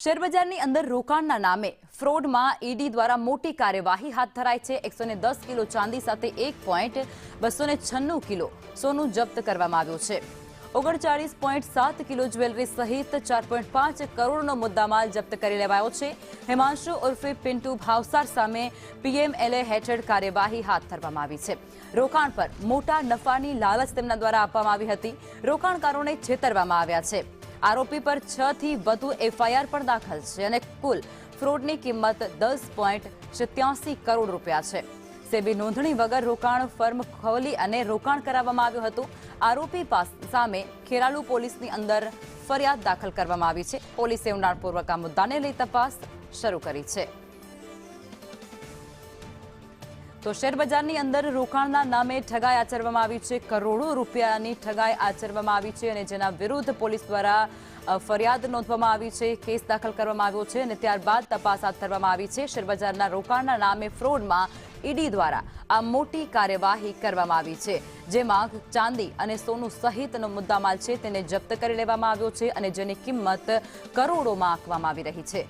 શેરબજારની અંદર રોકાણના નામે ફ્રોડમાં ઈડી દ્વારા મોટી કાર્યવાહી હાથ ધરાઈ છે। 110 કિલો ચાંદી સાથે 1.296 કિલો સોનું જપ્ત કરવામાં આવ્યું છે। 39.7 કિલો જ્વેલરી સહિત 4.5 કરોડનો મુદ્દામાલ જપ્ત કરી લેવાયો છે। હિમાંશુ ઉર્ફે પિન્ટુ ભાવસાર સામે પીએમએલએ હેઠળ કાર્યવાહી હાથ ધરવામાં આવી છે। રોકાણ પર મોટા નફાની લાલચ તેમના દ્વારા આપવામાં આવી હતી। રોકાણકારોને છેતરવામાં આવ્યા છે। આરોપી પર 6 થી વધુ એફઆઈઆર પણ દાખલ છે અને કુલ ફ્રોડની કિંમત 10.87 કરોડ રૂપિયા છે। સેબી નોંધણી વગર રોકાણ ફર્મ ખોલી અને રોકાણ કરાવવામાં આવ્યું હતું। આરોપી સામે ખેરાલુ પોલીસની અંદર ફરિયાદ દાખલ કરવામાં આવી છે। પોલીસે ઊંડાણપૂર્વક આ મુદ્દાને લઈ તપાસ શરૂ કરી છે। તો શેરબજારની અંદર રોકાણના નામે ઠગાઈ આચરવામાં આવી છે। કરોડો રૂપિયાની ઠગાઈ આચરવામાં આવી છે અને જેના વિરુદ્ધ પોલીસ દ્વારા ફરિયાદ નોંધવામાં આવી છે, કેસ દાખલ કરવામાં આવ્યો છે અને ત્યારબાદ તપાસ હાથ ધરવામાં આવી છે। શેરબજારના રોકાણના નામે ફ્રોડમાં ઈડી દ્વારા આ મોટી કાર્યવાહી કરવામાં આવી છે, જેમાં ચાંદી અને સોનું સહિતનો મુદ્દામાલ છે તેને જપ્ત કરી લેવામાં આવ્યો છે અને જેની કિંમત કરોડોમાં આંકવામાં આવી રહી છે।